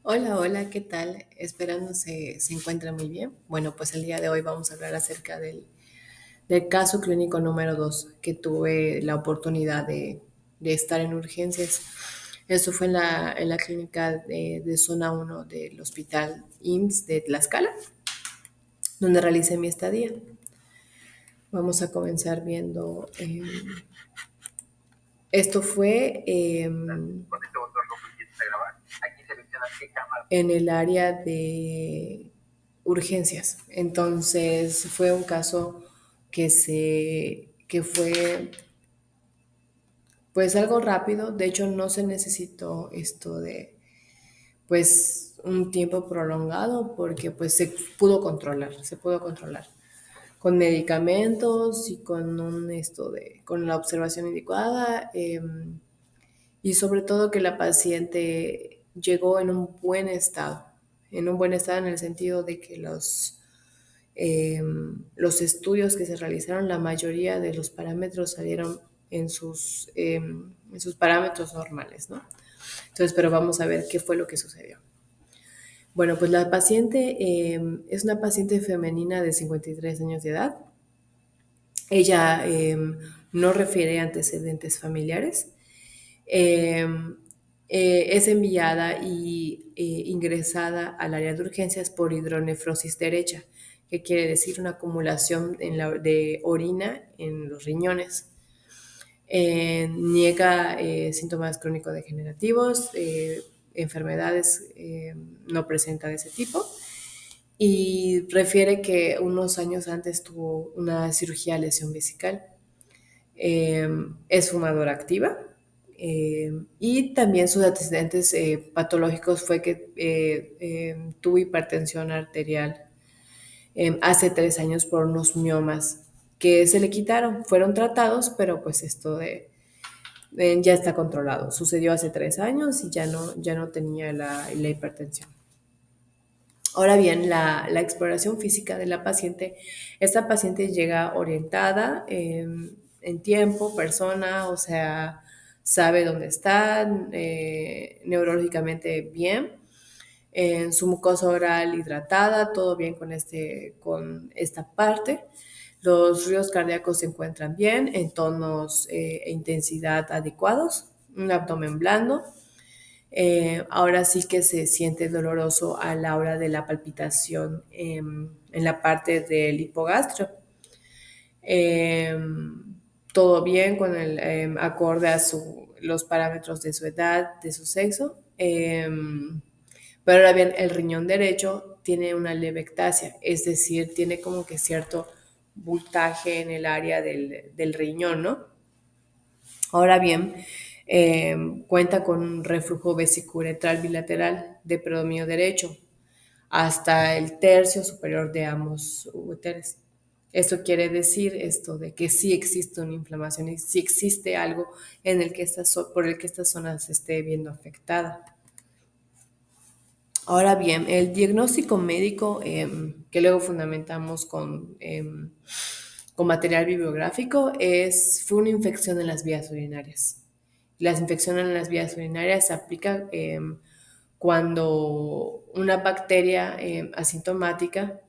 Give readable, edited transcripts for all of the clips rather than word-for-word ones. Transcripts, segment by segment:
Hola, hola, ¿qué tal? Esperando se encuentre muy bien. Bueno, pues el día de hoy vamos a hablar acerca del caso clínico número 2 que tuve la oportunidad de estar en urgencias. Eso fue en la clínica de zona uno del hospital IMSS de Tlaxcala, donde realicé mi estadía. Vamos a comenzar viendo, esto fue en el área de urgencias. Entonces fue un caso que fue pues algo rápido. De hecho, no se necesitó esto de pues un tiempo prolongado porque pues se pudo controlar con medicamentos y con con la observación adecuada, y sobre todo que la paciente llegó en un buen estado en el sentido de que los estudios que se realizaron, la mayoría de los parámetros salieron en sus parámetros normales, ¿no? Entonces, pero vamos a ver qué fue lo que sucedió. Bueno, pues la paciente es una paciente femenina de 53 años de edad. Ella no refiere antecedentes familiares. Eh, es enviada y ingresada al área de urgencias por hidronefrosis derecha, que quiere decir una acumulación de orina en los riñones. Niega síntomas crónico-degenerativos, enfermedades no presenta de ese tipo, y refiere que unos años antes tuvo una cirugía lesión vesical. Es fumadora activa, y también sus antecedentes patológicos fue que tuvo hipertensión arterial hace 3 años por unos miomas que se le quitaron, fueron tratados, pero pues ya está controlado. Sucedió hace 3 años y ya no tenía la hipertensión. Ahora bien, la exploración física de la paciente, esta paciente llega orientada en tiempo, persona, o sea, sabe dónde está, neurológicamente bien, en su mucosa oral hidratada, todo bien con esta parte. Los ríos cardíacos se encuentran bien, en tonos e intensidad adecuados, un abdomen blando. Ahora sí que se siente doloroso a la hora de la palpitación en la parte del hipogastrio. Eh, Todo bien con acorde a los parámetros de su edad, de su sexo. Pero ahora bien, el riñón derecho tiene una leve ectasia, es decir, tiene como que cierto bultaje en el área del riñón, ¿no? Ahora bien, cuenta con un reflujo vesicuretral bilateral de predominio derecho hasta el tercio superior de ambos úteres. Esto quiere decir esto de que sí existe una inflamación y sí existe algo por el que esta zona se esté viendo afectada. Ahora bien, el diagnóstico médico que luego fundamentamos con material bibliográfico fue una infección en las vías urinarias. Las infecciones en las vías urinarias se aplican cuando una bacteria asintomática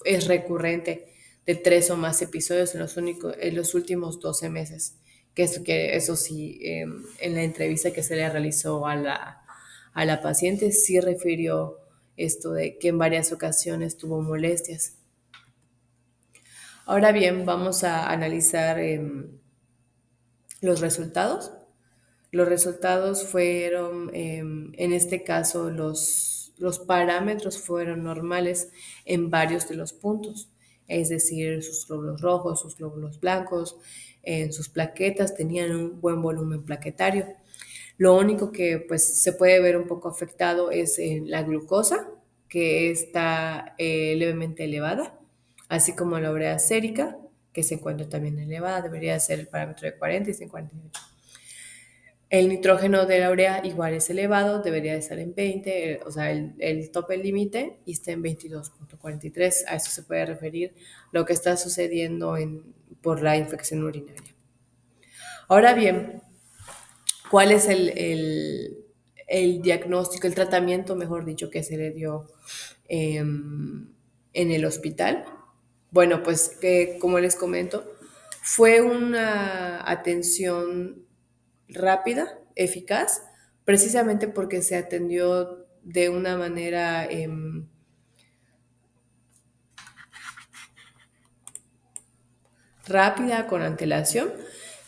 es recurrente de 3 o más episodios en los últimos 12 meses. Eso sí, en la entrevista que se le realizó a la paciente, sí refirió esto de que en varias ocasiones tuvo molestias. Ahora bien, vamos a analizar los resultados. Los resultados fueron, en este caso, los parámetros fueron normales en varios de los puntos, es decir, sus glóbulos rojos, sus glóbulos blancos, sus plaquetas tenían un buen volumen plaquetario. Lo único que pues, se puede ver un poco afectado es la glucosa, que está levemente elevada, así como la urea sérica, que se encuentra también elevada, debería ser el parámetro de 40 y 58. El nitrógeno de la urea igual es elevado, debería de estar en 20, o sea, el tope límite, y está en 22,43. A eso se puede referir lo que está sucediendo por la infección urinaria. Ahora bien, ¿cuál es el diagnóstico, el tratamiento, mejor dicho, que se le dio en el hospital. Bueno, pues como les comento, fue una atención rápida, eficaz, precisamente porque se atendió de una manera rápida, con antelación.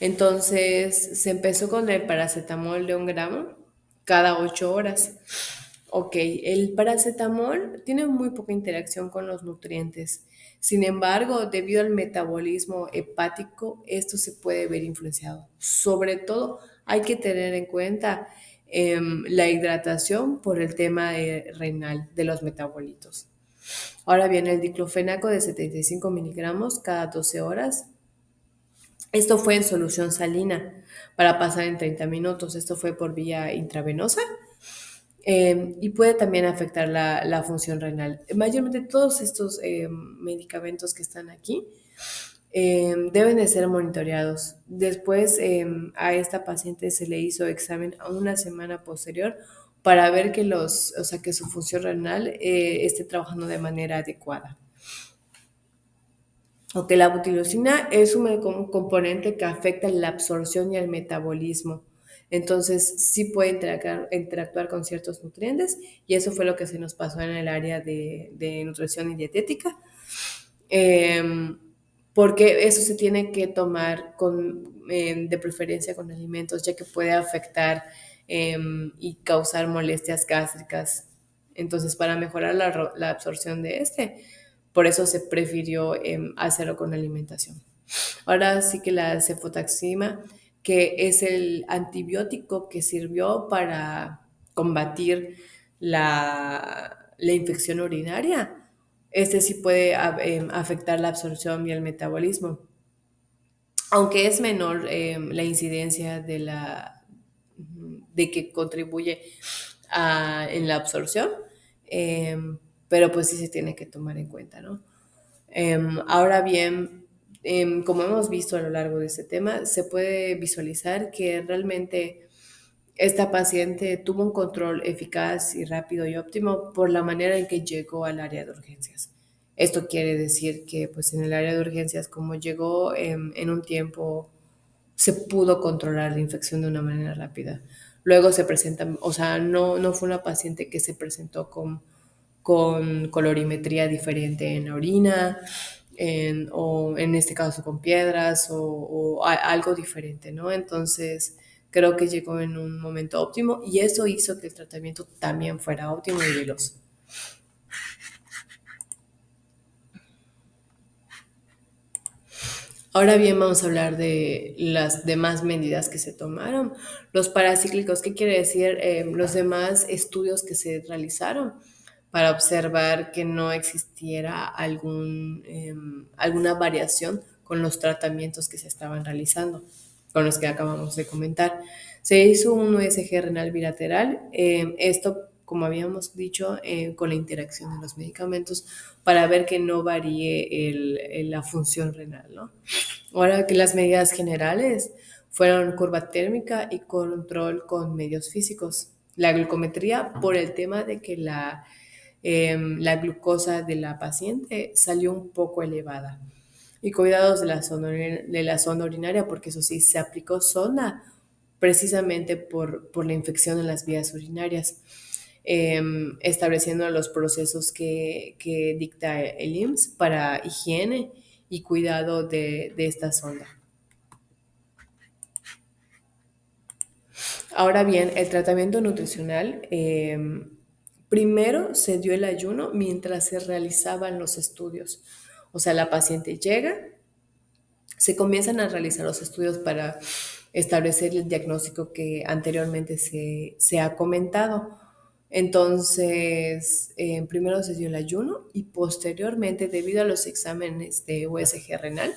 Entonces se empezó con el paracetamol de 1 gramo cada 8 horas. Ok, el paracetamol tiene muy poca interacción con los nutrientes. Sin embargo, debido al metabolismo hepático, esto se puede ver influenciado. Sobre todo, hay que tener en cuenta la hidratación por el tema renal de los metabolitos. Ahora bien, el diclofenaco de 75 miligramos cada 12 horas. Esto fue en solución salina para pasar en 30 minutos. Esto fue por vía intravenosa y puede también afectar la función renal. Mayormente todos estos medicamentos que están aquí deben de ser monitoreados. Después a esta paciente se le hizo examen a una semana posterior para ver que o sea, que su función renal esté trabajando de manera adecuada. Ok, la butiroxina es un componente que afecta la absorción y el metabolismo. Entonces, sí puede interactuar con ciertos nutrientes y eso fue lo que se nos pasó en el área de nutrición y dietética. Em, Porque eso se tiene que tomar de preferencia con alimentos, ya que puede afectar y causar molestias gástricas. Entonces, para mejorar la absorción de por eso se prefirió hacerlo con alimentación. Ahora sí que la cefotaxima, que es el antibiótico que sirvió para combatir la infección urinaria, este sí puede afectar la absorción y el metabolismo. Aunque es menor la incidencia de que contribuye en la absorción, eh, pero pues sí se tiene que tomar en cuenta, ¿no? Ahora bien, como hemos visto a lo largo de este tema, se puede visualizar que realmente esta paciente tuvo un control eficaz y rápido y óptimo por la manera en que llegó al área de urgencias. Esto quiere decir que pues en el área de urgencias, como llegó en un tiempo, se pudo controlar la infección de una manera rápida. Luego se presenta, o sea, no fue una paciente que se presentó con colorimetría diferente en la orina, o en este caso con piedras o algo diferente, ¿no? Entonces, creo que llegó en un momento óptimo y eso hizo que el tratamiento también fuera óptimo y veloz. Ahora bien, vamos a hablar de las demás medidas que se tomaron. Los paracíclicos, ¿qué quiere decir? Los demás estudios que se realizaron para observar que no existiera alguna variación con los tratamientos que se estaban realizando, con los que acabamos de comentar. Se hizo un USG renal bilateral, esto, como habíamos dicho, con la interacción de los medicamentos para ver que no varíe la función renal, ¿no? Ahora que las medidas generales fueron curva térmica y control con medios físicos. La glucometría por el tema de que la glucosa de la paciente salió un poco elevada. Y cuidados de la zona urinaria, porque eso sí, se aplicó sonda precisamente por la infección en las vías urinarias, estableciendo los procesos que dicta el IMSS para higiene y cuidado de esta sonda. Ahora bien, el tratamiento nutricional, primero se dio el ayuno mientras se realizaban los estudios. O sea, la paciente llega, se comienzan a realizar los estudios para establecer el diagnóstico que anteriormente se ha comentado. Entonces, primero se dio el ayuno y posteriormente, debido a los exámenes de USG renal,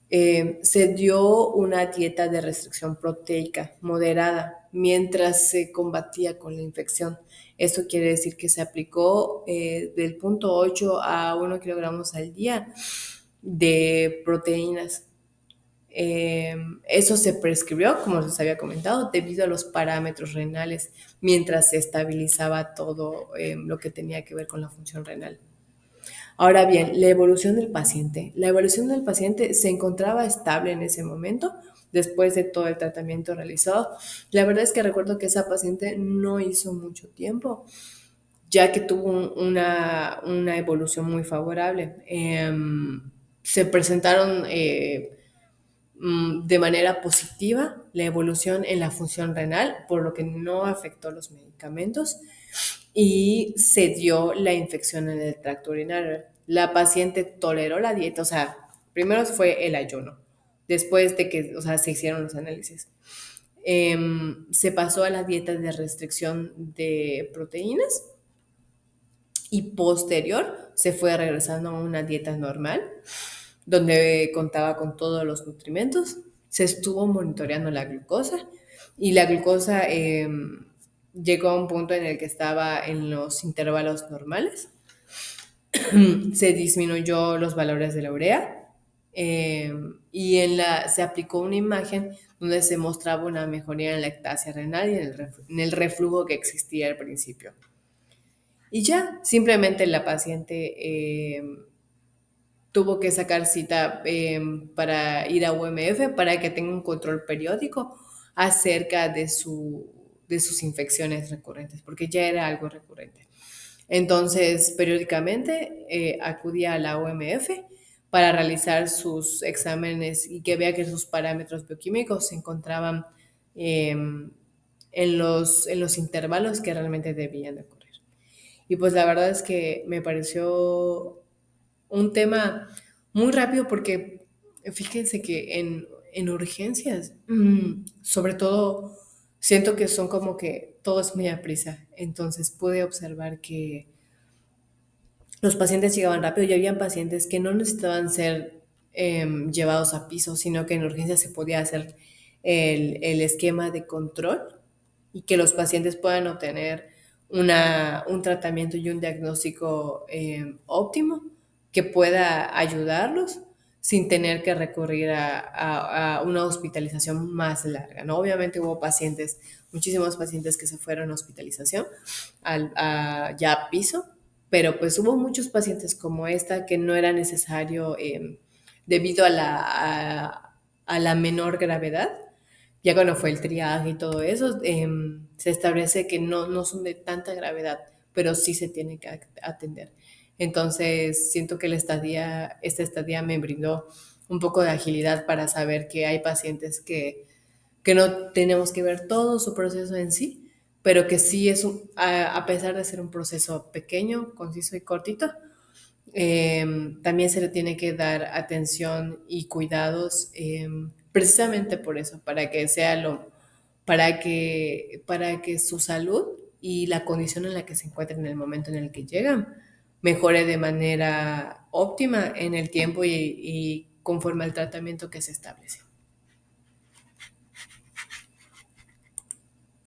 se dio una dieta de restricción proteica moderada mientras se combatía con la infección. Esto quiere decir que se aplicó del 0,8 a 1 kilogramos al día de proteínas. Eso se prescribió, como les había comentado, debido a los parámetros renales mientras se estabilizaba todo lo que tenía que ver con la función renal. Ahora bien, la evolución del paciente. La evolución del paciente se encontraba estable en ese momento, después de todo el tratamiento realizado. La verdad es que recuerdo que esa paciente no hizo mucho tiempo, ya que tuvo una evolución muy favorable. Se presentaron de manera positiva la evolución en la función renal, por lo que no afectó los medicamentos y se dio la infección en el tracto urinario. La paciente toleró la dieta, o sea, primero fue el ayuno, después de que, o sea, se hicieron los análisis. Se pasó a la dieta de restricción de proteínas y posterior se fue regresando a una dieta normal donde contaba con todos los nutrimentos. Se estuvo monitoreando la glucosa y la glucosa llegó a un punto en el que estaba en los intervalos normales. Se disminuyó los valores de la urea y se aplicó una imagen donde se mostraba una mejoría en la lactasia renal y en el reflujo que existía al principio. Y ya, simplemente la paciente tuvo que sacar cita para ir a UMF para que tenga un control periódico acerca de sus infecciones recurrentes, porque ya era algo recurrente. Entonces, periódicamente acudía a la UMF para realizar sus exámenes y que vea que sus parámetros bioquímicos se encontraban en los intervalos que realmente debían de ocurrir. Y pues la verdad es que me pareció un tema muy rápido porque fíjense que en urgencias, sobre todo, siento que son como que todo es muy a prisa. Entonces pude observar que los pacientes llegaban rápido y habían pacientes que no necesitaban ser llevados a piso, sino que en urgencias se podía hacer el esquema de control y que los pacientes puedan obtener un tratamiento y un diagnóstico óptimo que pueda ayudarlos sin tener que recurrir a una hospitalización más larga, ¿no? Obviamente hubo pacientes, muchísimos pacientes que se fueron a hospitalización ya a piso, pero pues hubo muchos pacientes como esta que no era necesario debido a la menor gravedad. Ya cuando fue el triaje y todo eso, se establece que no son de tanta gravedad, pero sí se tiene que atender. Entonces, siento que esta estadía me brindó un poco de agilidad para saber que hay pacientes que no tenemos que ver todo su proceso en sí, pero que sí es, a pesar de ser un proceso pequeño, conciso y cortito, también se le tiene que dar atención y cuidados precisamente por eso, para que sea para que su salud y la condición en la que se encuentra en el momento en el que llegan mejore de manera óptima en el tiempo y conforme al tratamiento que se establece.